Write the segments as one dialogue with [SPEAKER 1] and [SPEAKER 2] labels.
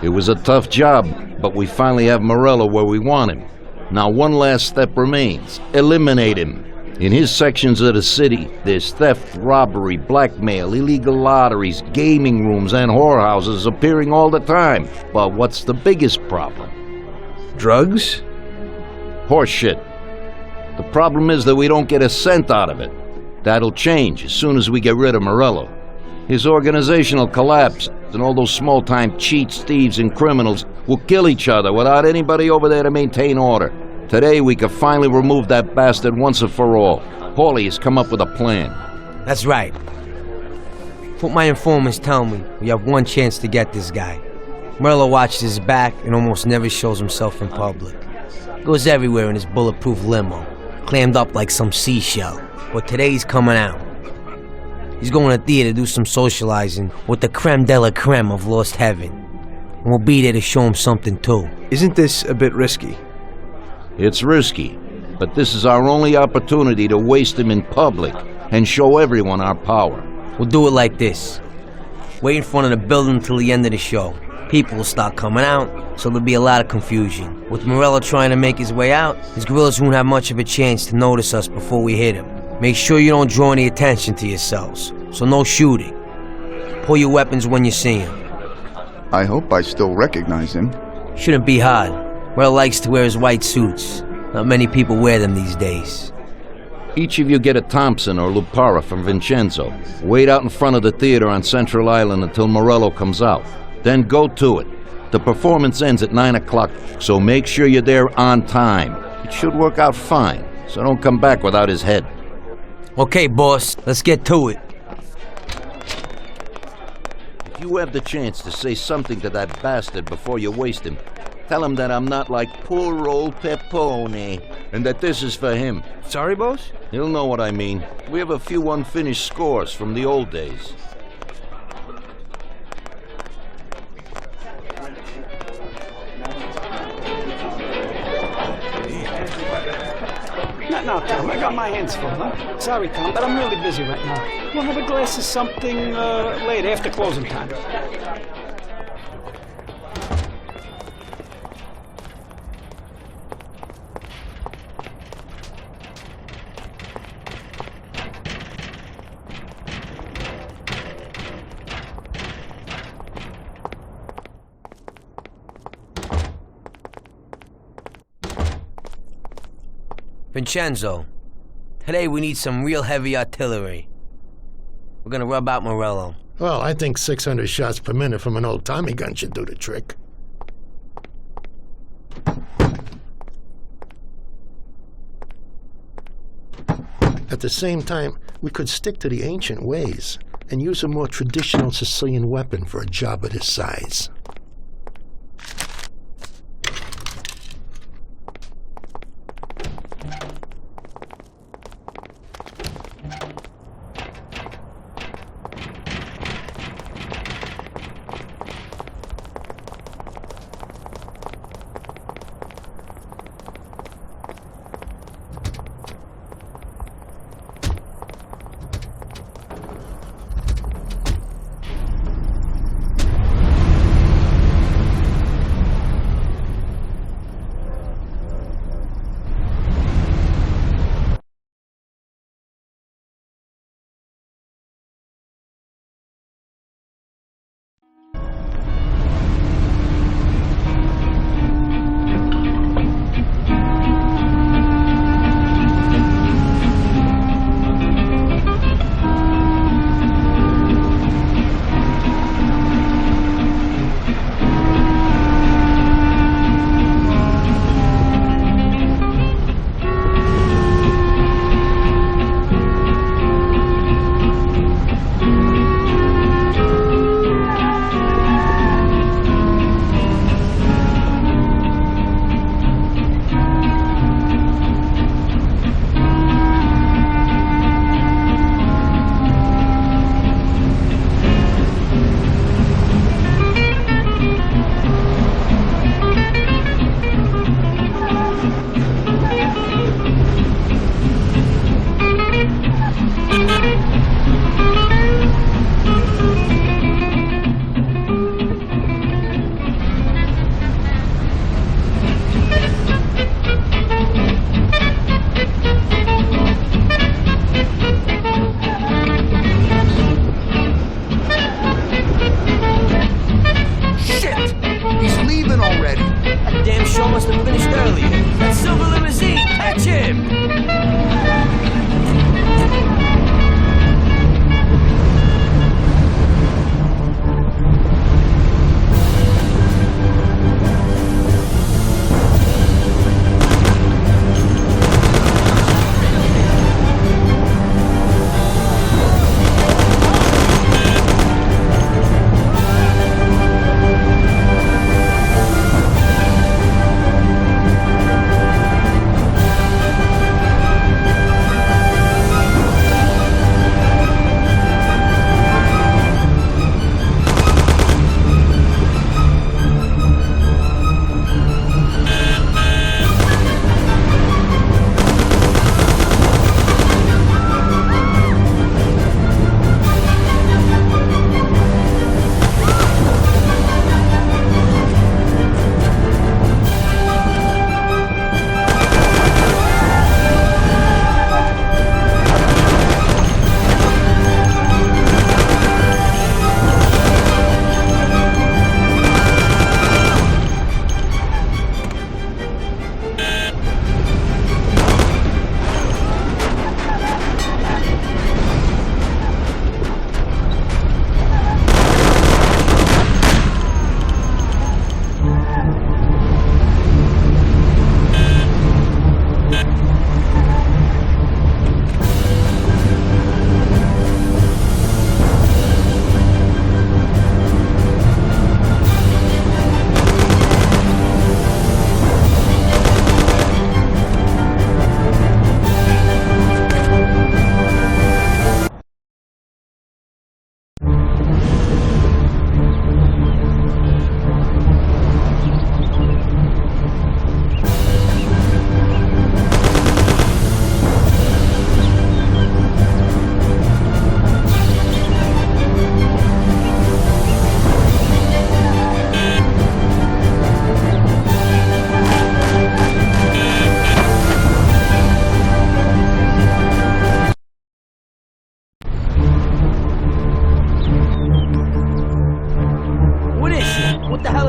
[SPEAKER 1] It was a tough job, but we finally have Morello where we want him. Now one last step remains. Eliminate him. In his sections of the city, there's theft, robbery, blackmail, illegal lotteries, gaming rooms, and whorehouses appearing all the time. But what's the biggest problem?
[SPEAKER 2] Drugs?
[SPEAKER 1] Horseshit. The problem is that we don't get a cent out of it. That'll change as soon as we get rid of Morello. His organization will collapse, and all those small-time cheats, thieves, and criminals will kill each other without anybody over there to maintain order. Today, we could finally remove that bastard once and for all. Paulie has come up with a plan.
[SPEAKER 3] That's right. What my informants tell me, we have one chance to get this guy. Morello watches his back and almost never shows himself in public. Goes everywhere in his bulletproof limo, clammed up like some seashell. But today he's coming out. He's going to theater to do some socializing with the creme de la creme of Lost Heaven. And we'll be there to show him something too.
[SPEAKER 2] Isn't this a bit risky?
[SPEAKER 1] It's risky, but this is our only opportunity to waste him in public and show everyone our power.
[SPEAKER 3] We'll do it like this. Wait in front of the building till the end of the show. People will start coming out, so there'll be a lot of confusion. With Morello trying to make his way out, his guerrillas won't have much of a chance to notice us before we hit him. Make sure you don't draw any attention to yourselves, so no shooting. Pull your weapons when you see him.
[SPEAKER 4] I hope I still recognize him.
[SPEAKER 3] Shouldn't be hard. Morello likes to wear his white suits. Not many people wear them these days.
[SPEAKER 1] Each of you get a Thompson or Lupara from Vincenzo. Wait out in front of the theater on Central Island until Morello comes out. Then go to it. The performance ends at 9 o'clock, so make sure you're there on time. It should work out fine, so don't come back without his head.
[SPEAKER 3] Okay, boss, let's get to it.
[SPEAKER 1] If you have the chance to say something to that bastard before you waste him, tell him that I'm not like poor old Pepone, and that this is for him.
[SPEAKER 2] Sorry, boss?
[SPEAKER 1] He'll know what I mean. We have a few unfinished scores from the old days.
[SPEAKER 5] No, Tom, I got my hands full, huh? Sorry, Tom, but I'm really busy right now. We'll have a glass of something late after closing time.
[SPEAKER 3] Vincenzo, today we need some real heavy artillery. We're gonna rub out Morello.
[SPEAKER 6] Well, I think 600 shots per minute from an old Tommy gun should do the trick. At the same time, we could stick to the ancient ways and use a more traditional Sicilian weapon for a job of this size.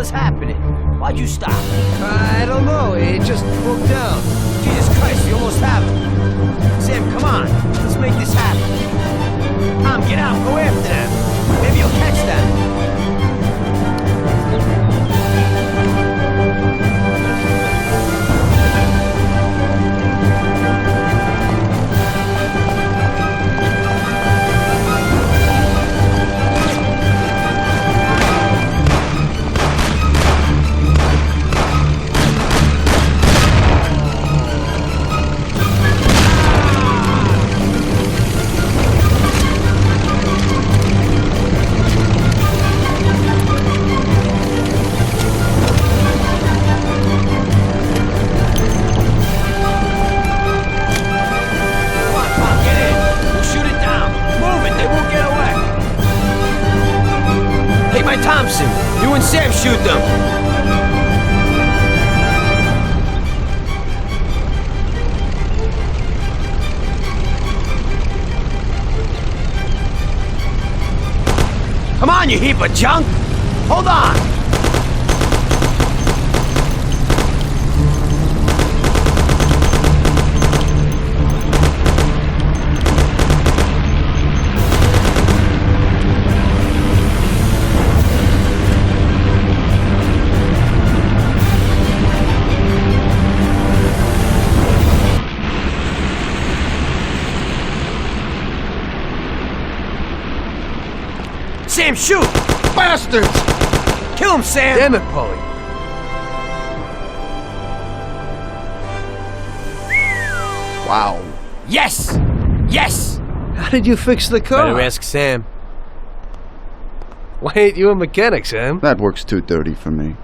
[SPEAKER 3] is happening? Why'd you stop?
[SPEAKER 2] I don't know. It just broke down.
[SPEAKER 3] Jesus Christ, we almost have him. Sam, come on. Let's make this happen. Tom, get out. Go after them. Maybe you'll catch them. Thompson, you and Sam shoot them. Come on, you heap of junk. Hold on. Sam, shoot!
[SPEAKER 6] Bastards!
[SPEAKER 3] Kill him, Sam!
[SPEAKER 2] Damn it, Paulie.
[SPEAKER 4] Wow.
[SPEAKER 3] Yes! Yes!
[SPEAKER 2] How did you fix the car?
[SPEAKER 3] Better ask Sam.
[SPEAKER 2] Why ain't you a mechanic, Sam?
[SPEAKER 4] That works too dirty for me.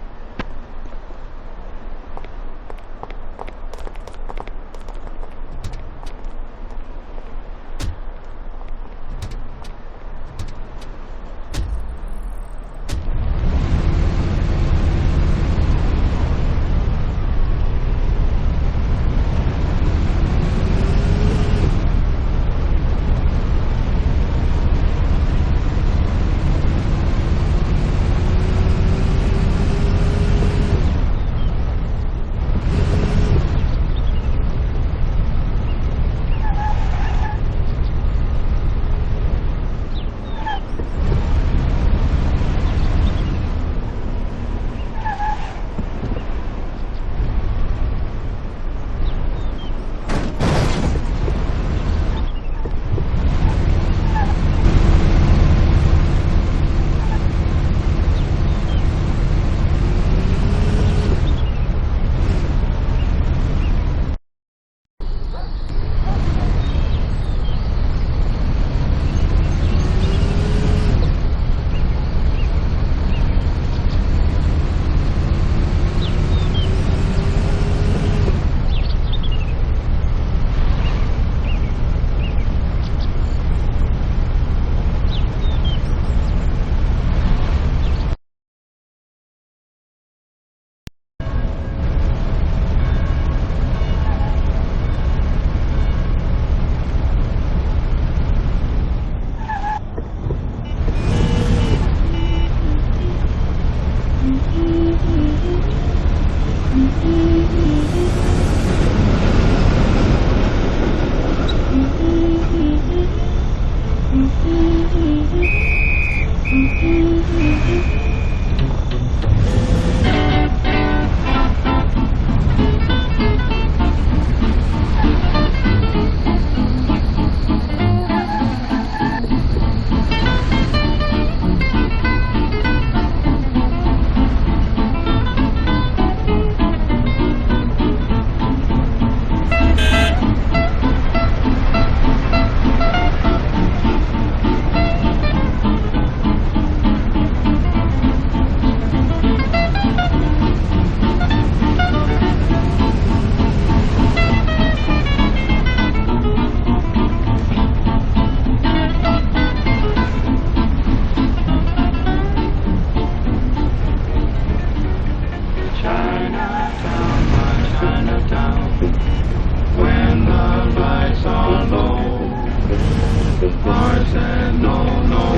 [SPEAKER 7] Mars and no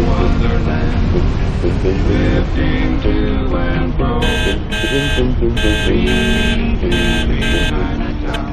[SPEAKER 7] wonderland. Drifting to and fro, leaving Chinatown.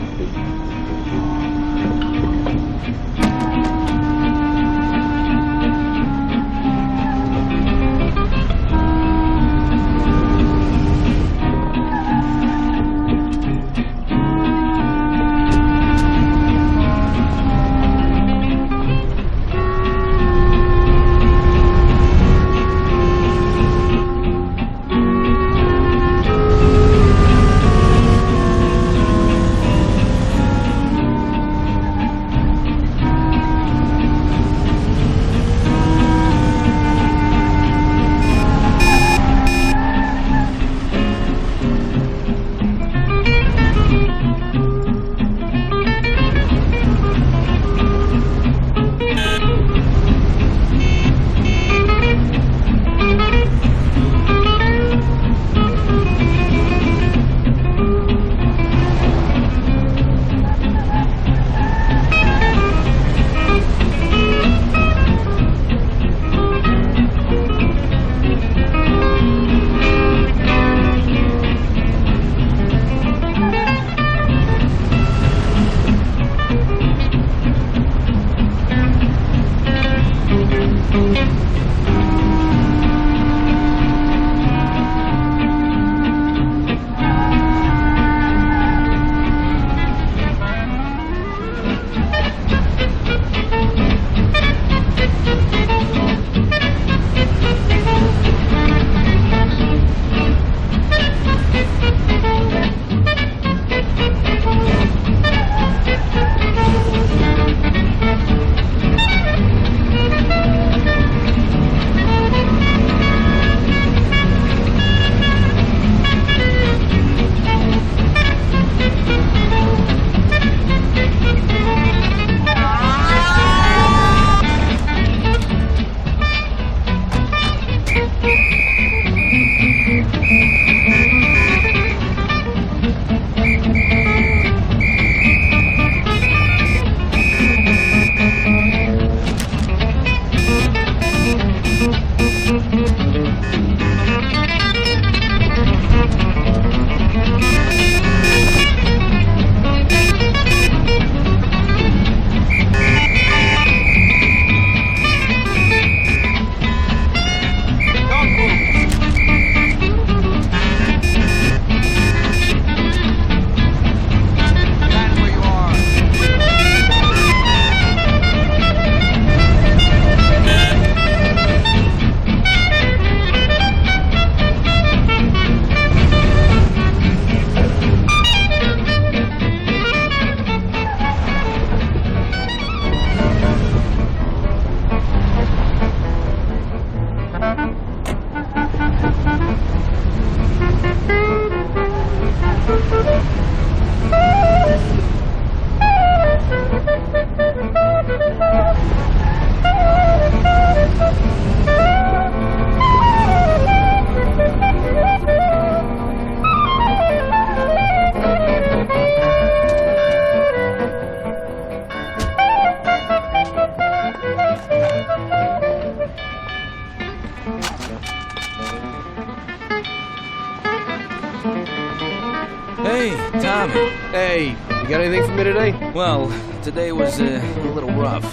[SPEAKER 8] Hey, Tommy.
[SPEAKER 2] Hey, you got anything for me today?
[SPEAKER 8] Well, today was a little rough.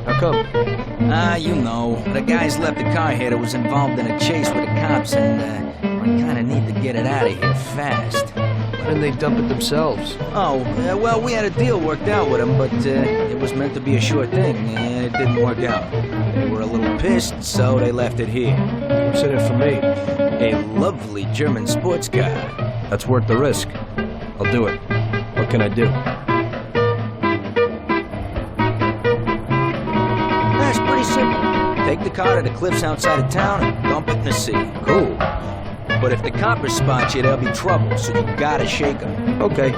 [SPEAKER 2] How come?
[SPEAKER 8] You know, the guys left the car here that was involved in a chase with the cops, and I kind of need to get it out of here fast.
[SPEAKER 2] Why didn't they dump it themselves?
[SPEAKER 8] Oh, well, we had a deal worked out with them, but it was meant to be a sure thing, and it didn't work out. They were a little pissed, so they left it here.
[SPEAKER 2] What's in it for me?
[SPEAKER 8] A lovely German sports car.
[SPEAKER 2] That's worth the risk. I'll do it. What can I do?
[SPEAKER 8] That's pretty simple. Take the car to the cliffs outside of town and dump it in the sea.
[SPEAKER 2] Cool.
[SPEAKER 8] But if the coppers spot you, there'll be trouble, so you gotta shake them.
[SPEAKER 2] Okay.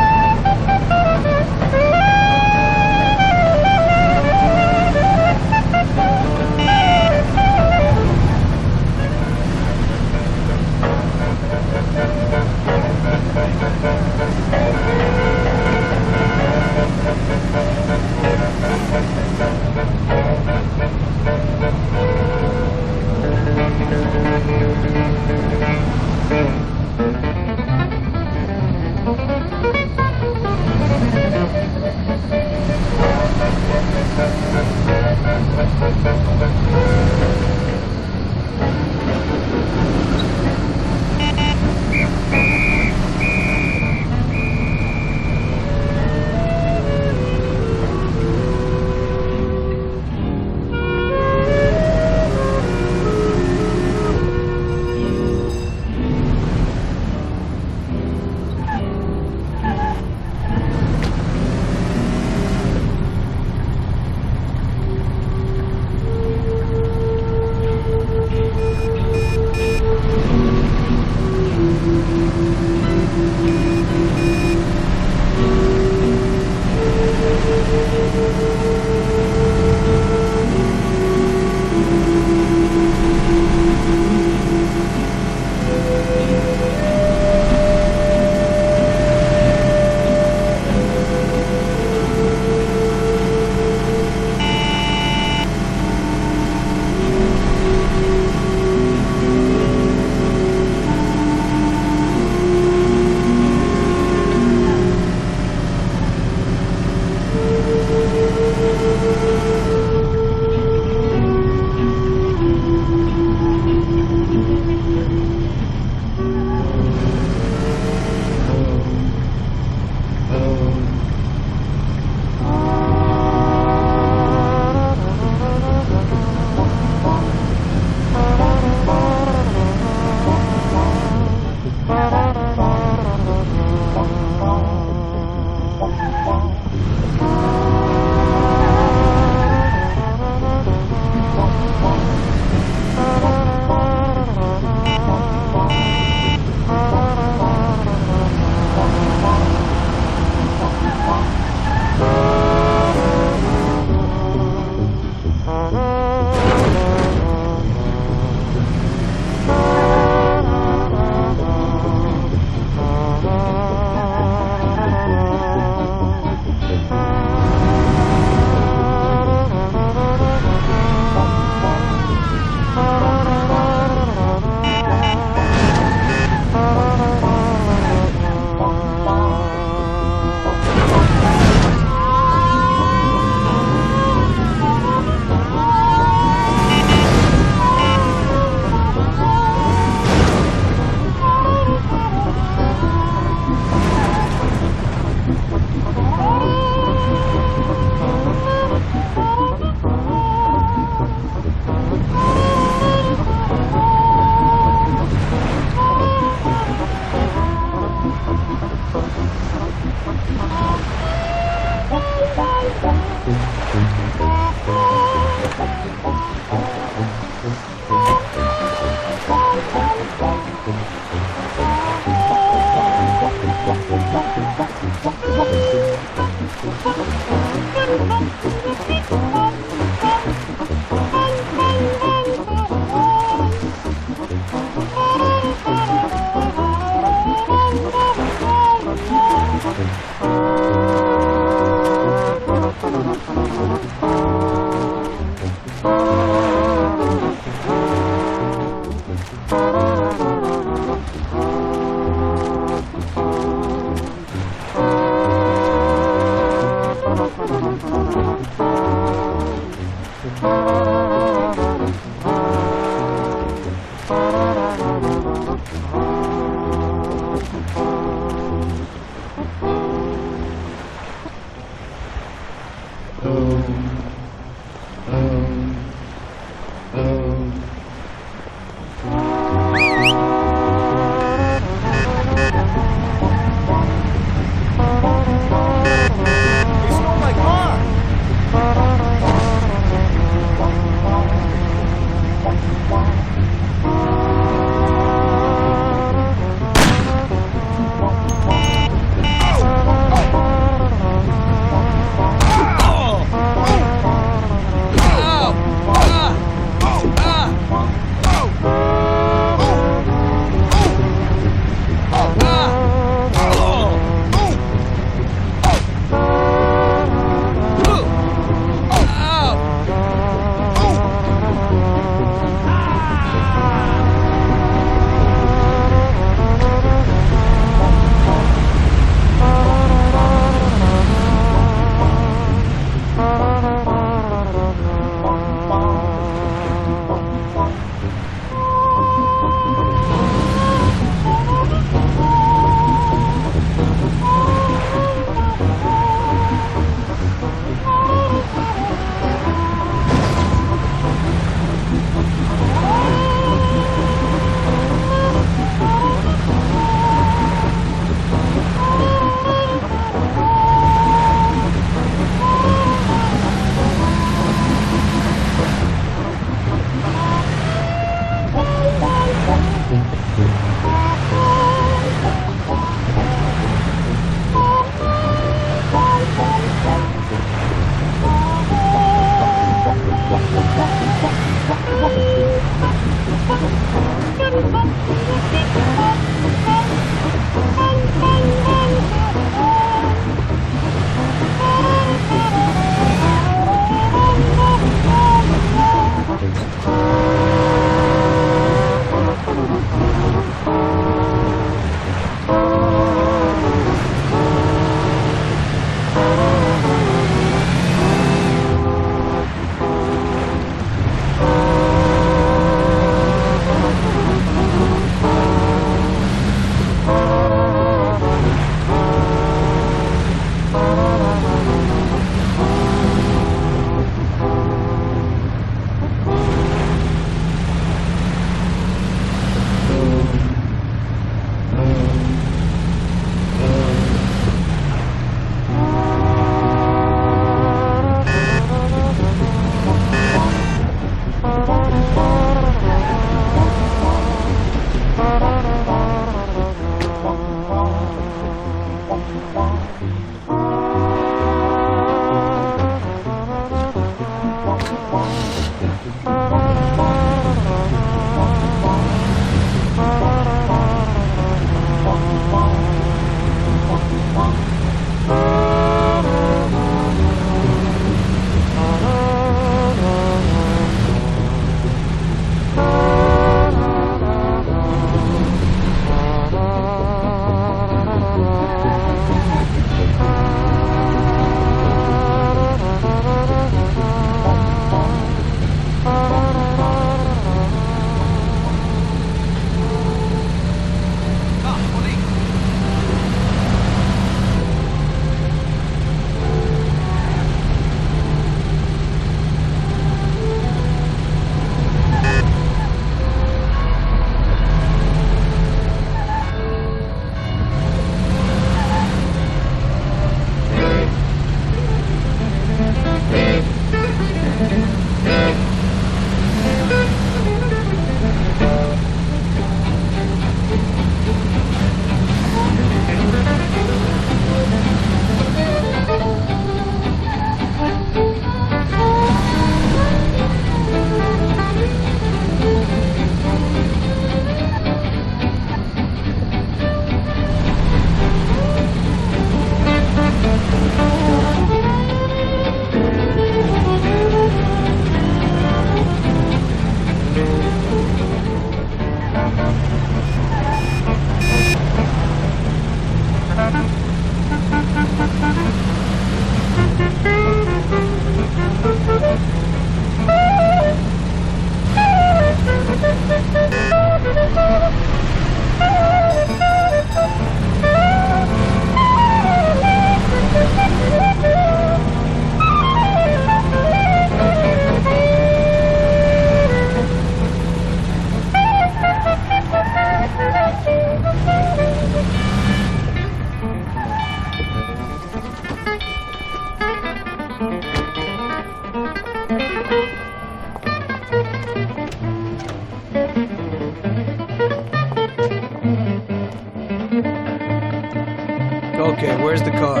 [SPEAKER 2] Okay, where's the car?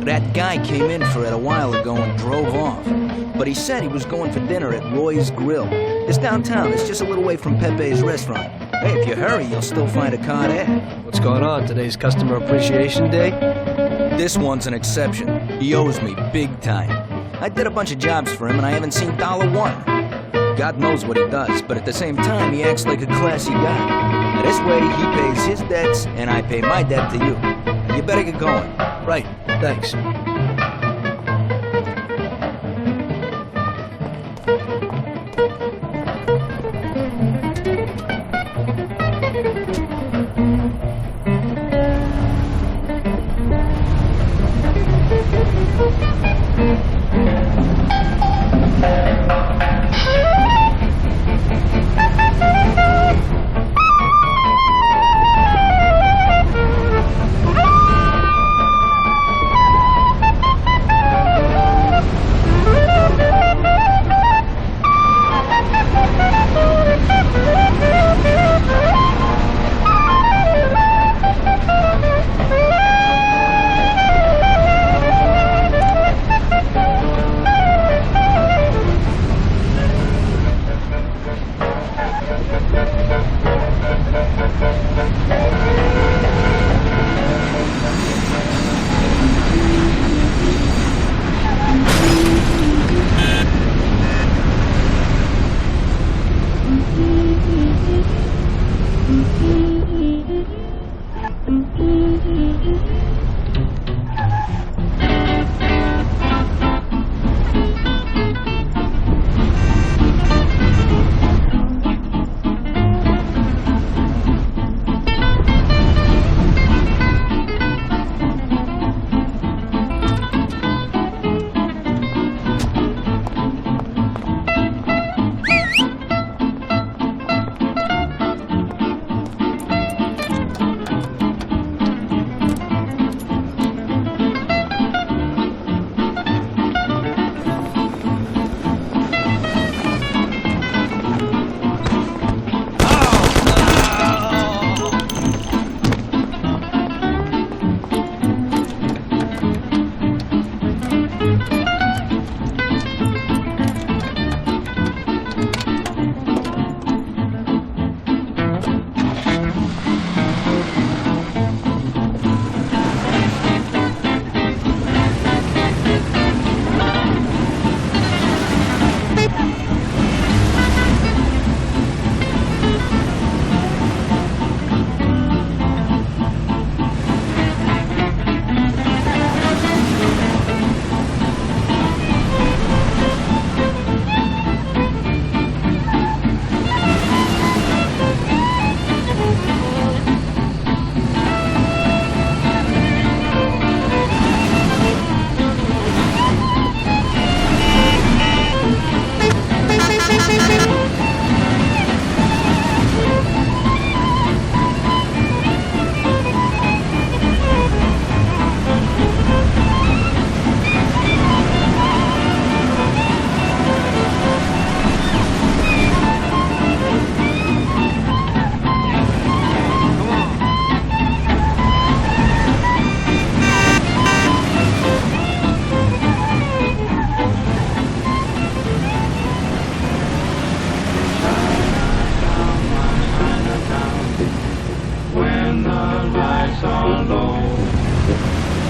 [SPEAKER 8] That guy came in for it a while ago and drove off. But he said he was going for dinner at Roy's Grill. It's downtown. It's just a little way from Pepe's restaurant. Hey, if you hurry, you'll still find a car there.
[SPEAKER 2] What's going on? Today's Customer Appreciation Day?
[SPEAKER 8] This one's an exception. He owes me big time. I did a bunch of jobs for him and I haven't seen $1. God knows what he does, but at the same time, he acts like a classy guy. Now, this way, he pays his debts and I pay my debt to you. You better get going.
[SPEAKER 2] Right, thanks.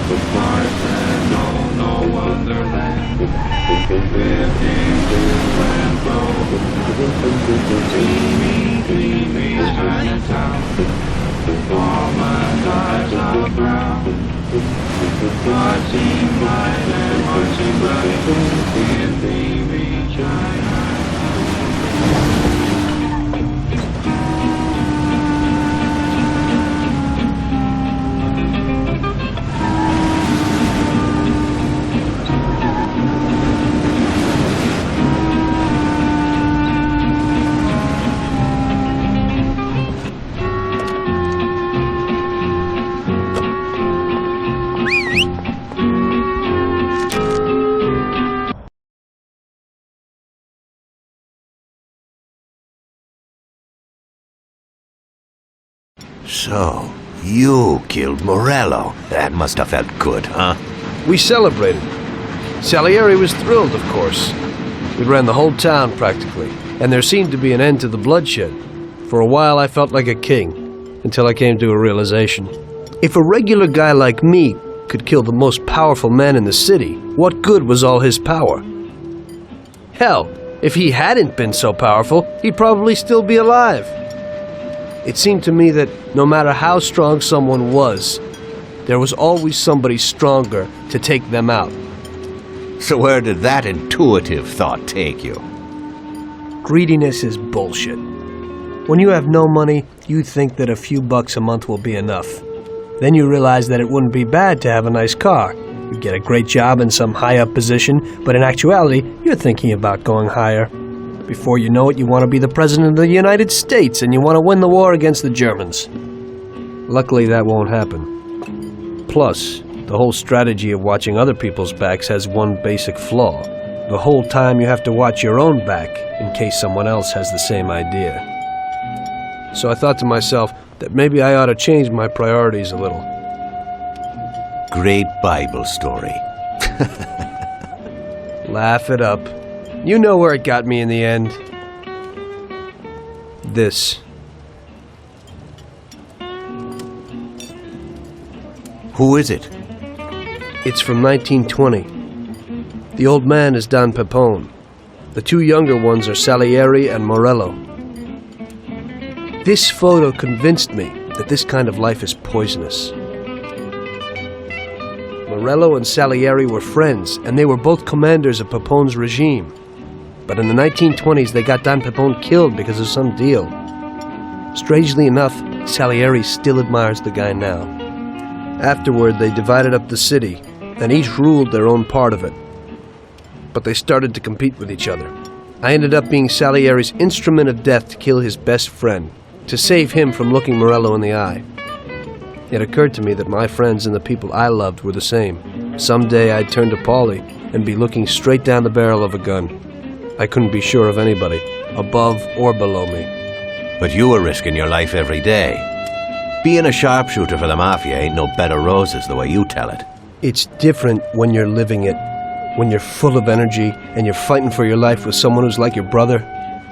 [SPEAKER 7] Boyfriend, no wonderland. 15 to and fro. TV's Chinatown. All my guys are brown. Watching mine and watching mine in TV China.
[SPEAKER 9] So, you killed Morello. That must have felt good, huh?
[SPEAKER 2] We celebrated. Salieri was thrilled, of course. We ran the whole town, practically, and there seemed to be an end to the bloodshed. For a while, I felt like a king, until I came to a realization. If a regular guy like me could kill the most powerful man in the city, what good was all his power? Hell, if he hadn't been so powerful, he'd probably still be alive. It seemed to me that no matter how strong someone was, there was always somebody stronger to take them out.
[SPEAKER 9] So where did that intuitive thought take you?
[SPEAKER 2] Greediness is bullshit. When you have no money, you think that a few bucks a month will be enough. Then you realize that it wouldn't be bad to have a nice car. You get a great job in some high-up position, but in actuality, you're thinking about going higher. Before you know it, you want to be the President of the United States, and you want to win the war against the Germans. Luckily, that won't happen. Plus, the whole strategy of watching other people's backs has one basic flaw. The whole time you have to watch your own back in case someone else has the same idea. So I thought to myself that maybe I ought to change my priorities a little.
[SPEAKER 9] Great Bible story.
[SPEAKER 2] Laugh it up. You know where it got me in the end. This.
[SPEAKER 9] Who is it?
[SPEAKER 2] It's from 1920. The old man is Don Pepone. The two younger ones are Salieri and Morello. This photo convinced me that this kind of life is poisonous. Morello and Salieri were friends, and they were both commanders of Pepone's regime. But in the 1920s, they got Don Pepone killed because of some deal. Strangely enough, Salieri still admires the guy now. Afterward, they divided up the city, and each ruled their own part of it. But they started to compete with each other. I ended up being Salieri's instrument of death to kill his best friend, to save him from looking Morello in the eye. It occurred to me that my friends and the people I loved were the same. Someday I'd turn to Paulie and be looking straight down the barrel of a gun. I couldn't be sure of anybody, above or below me.
[SPEAKER 9] But you were risking your life every day. Being a sharpshooter for the Mafia ain't no bed of roses the way you tell it.
[SPEAKER 2] It's different when you're living it. When you're full of energy and you're fighting for your life with someone who's like your brother.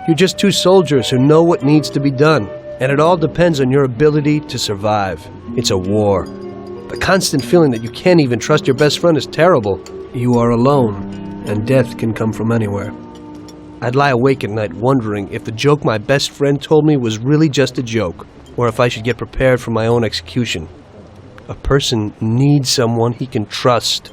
[SPEAKER 2] You're just two soldiers who know what needs to be done. And it all depends on your ability to survive. It's a war. The constant feeling that you can't even trust your best friend is terrible. You are alone, and death can come from anywhere. I'd lie awake at night wondering if the joke my best friend told me was really just a joke, or if I should get prepared for my own execution. A person needs someone he can trust.